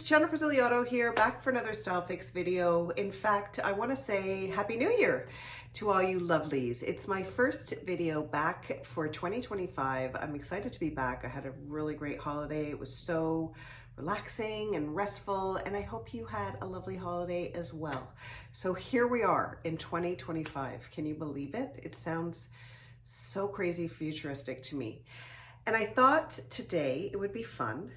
Jennifer Ziliotto here, back for another Style Fix video. In fact, I want to say Happy New Year to all you lovelies. It's my first video back for 2025. I'm excited to be back. I had a really great holiday. It was so relaxing and restful, and I hope you had a lovely holiday as well. So here we are in 2025. Can you believe it? It sounds so crazy futuristic to me. And I thought today it would be fun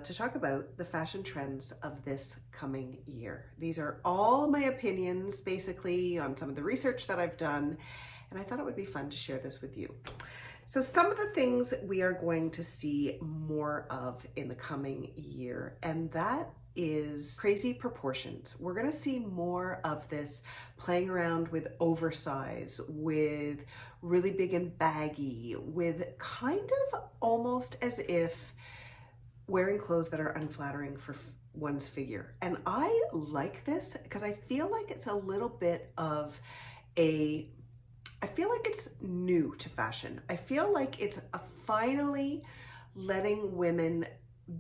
to talk about the fashion trends of this coming year. These are all my opinions basically on some of the research that I've done, and I thought it would be fun to share this with you. So some of the things we are going to see more of in the coming year, and that is crazy proportions. We're going to see more of this playing around with oversize, with really big and baggy, with kind of almost as if wearing clothes that are unflattering for one's figure. And I like this because I feel like it's a little bit of I feel like it's new to fashion. I feel like it's finally letting women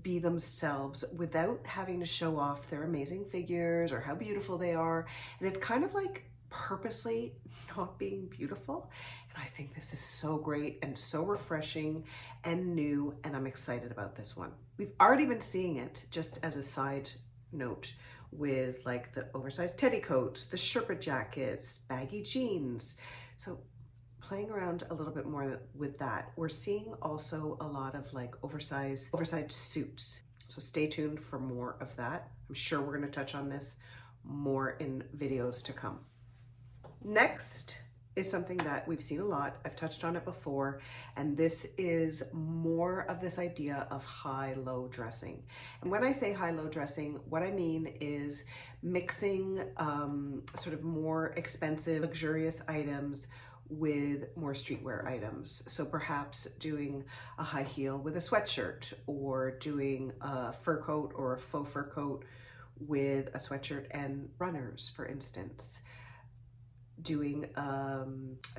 be themselves without having to show off their amazing figures or how beautiful they are. And it's kind of like purposely not being beautiful. And I think this is so great and so refreshing and new, and I'm excited about this one. We've already been seeing it, just as a side note, with like the oversized teddy coats, the Sherpa jackets, baggy jeans. So playing around a little bit more with that. We're seeing also a lot of like oversized suits. So stay tuned for more of that. I'm sure we're going to touch on this more in videos to come. Next is something that we've seen a lot. I've touched on it before, and this is more of this idea of high-low dressing. And when I say high-low dressing, what I mean is mixing sort of more expensive, luxurious items with more streetwear items. So perhaps doing a high heel with a sweatshirt, or doing a fur coat or a faux fur coat with a sweatshirt and runners, for instance. Doing a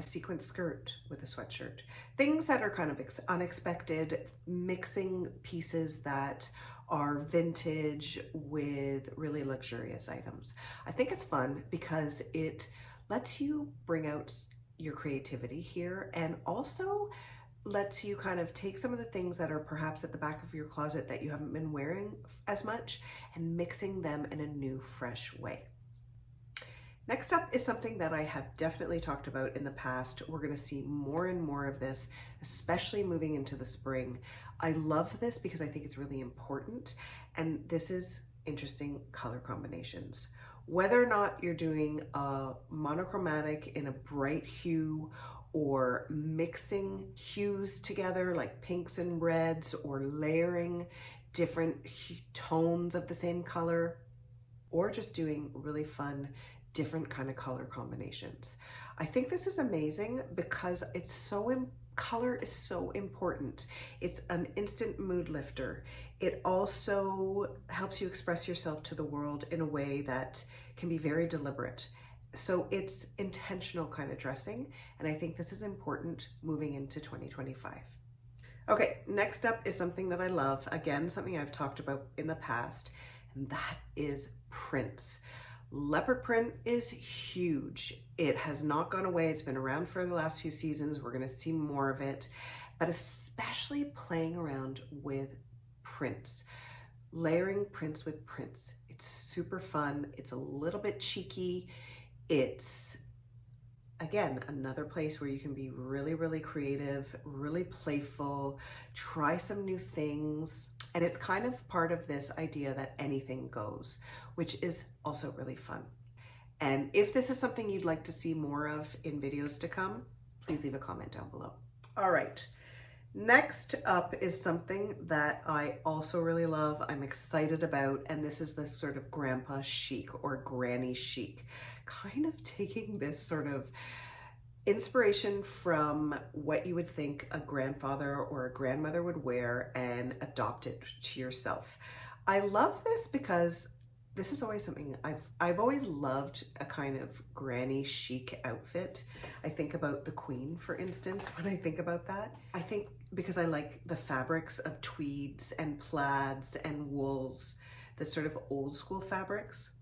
sequin skirt with a sweatshirt. Things that are kind of unexpected, mixing pieces that are vintage with really luxurious items. I think it's fun because it lets you bring out your creativity here, and also lets you kind of take some of the things that are perhaps at the back of your closet that you haven't been wearing as much and mixing them in a new, fresh way. Next up is something that I have definitely talked about in the past. We're going to see more and more of this, especially moving into the spring. I love this because I think it's really important, and this is interesting color combinations. Whether or not you're doing a monochromatic in a bright hue, or mixing hues together like pinks and reds, or layering different tones of the same color, or just doing really fun different kind of color combinations. I think this is amazing because color is so important. It's an instant mood lifter. It also helps you express yourself to the world in a way that can be very deliberate. So it's intentional kind of dressing, and I think this is important moving into 2025. Okay, next up is something that I love. Again, something I've talked about in the past, and that is prints. Leopard print is huge. It has not gone away. It's been around for the last few seasons. We're going to see more of it, but especially playing around with prints, layering prints with prints. It's super fun. It's a little bit cheeky. It's, again, another place where you can be really, really creative, really playful, try some new things. And it's kind of part of this idea that anything goes, which is also really fun. And if this is something you'd like to see more of in videos to come, please leave a comment down below. All right. Next up is something that I also really love, I'm excited about, and this is this sort of grandpa chic or granny chic, kind of taking this sort of inspiration from what you would think a grandfather or a grandmother would wear and adopt it to yourself. I love this because this is always something I've always loved, a kind of granny chic outfit. I think about the Queen, for instance, when I think about that. I think because I like the fabrics of tweeds and plaids and wools the sort of old school fabrics.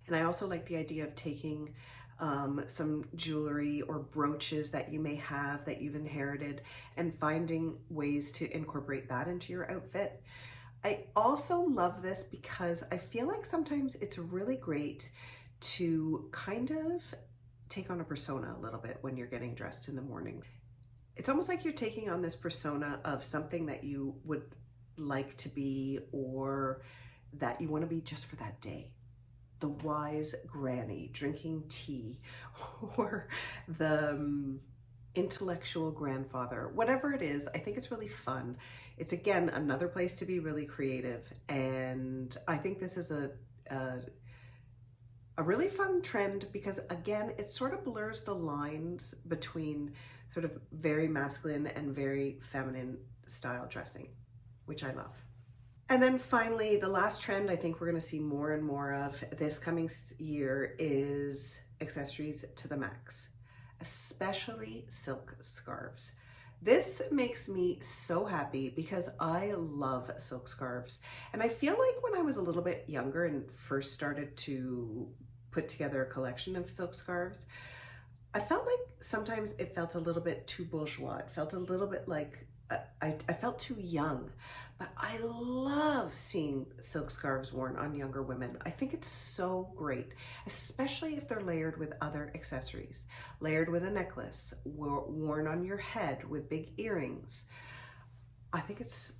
And I also like the idea of taking some jewelry or brooches that you may have that you've inherited and finding ways to incorporate that into your outfit. I also love this because I feel like sometimes it's really great to kind of take on a persona a little bit when you're getting dressed in the morning. It's almost like you're taking on this persona of something that you would like to be or that you want to be just for that day. The wise granny drinking tea, or the intellectual grandfather, whatever it is. I think it's really fun. It's, again, another place to be really creative. And I think this is a really fun trend because, again, it sort of blurs the lines between sort of very masculine and very feminine style dressing, which I love. And then finally, the last trend I think we're going to see more and more of this coming year is accessories to the max, especially silk scarves. This makes me so happy because I love silk scarves. And I feel like when I was a little bit younger and first started to put together a collection of silk scarves, I felt like sometimes it felt a little bit too bourgeois. It felt a little bit like I felt too young, but I love seeing silk scarves worn on younger women. I think it's so great, especially if they're layered with other accessories, layered with a necklace, worn on your head with big earrings. I think it's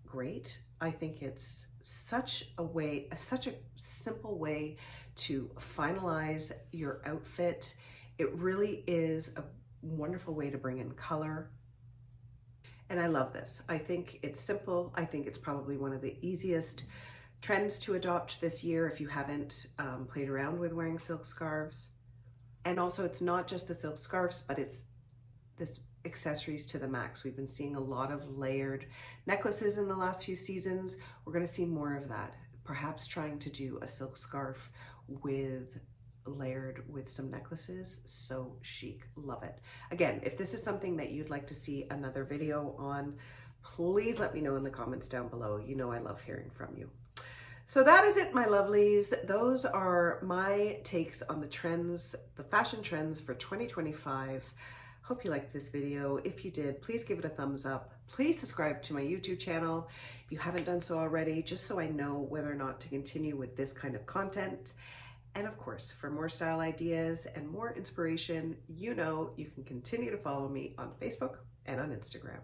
great. I think it's such a simple way to finalize your outfit. It really is a wonderful way to bring in color. And I love this. I think it's simple. I think it's probably one of the easiest trends to adopt this year if you haven't played around with wearing silk scarves. And also, it's not just the silk scarves, but it's this accessories to the max. We've been seeing a lot of layered necklaces in the last few seasons. We're going to see more of that. Perhaps trying to do a silk scarf layered with some necklaces. So chic. Love it. Again, if this is something that you'd like to see another video on, please let me know in the comments down below. You know I love hearing from you. So that is it, my lovelies. Those are my takes on the trends, the fashion trends for 2025. Hope you liked this video. If you did, please give it a thumbs up. Please subscribe to my YouTube channel if you haven't done so already, just so I know whether or not to continue with this kind of content. And of course, for more style ideas and more inspiration, you know you can continue to follow me on Facebook and on Instagram.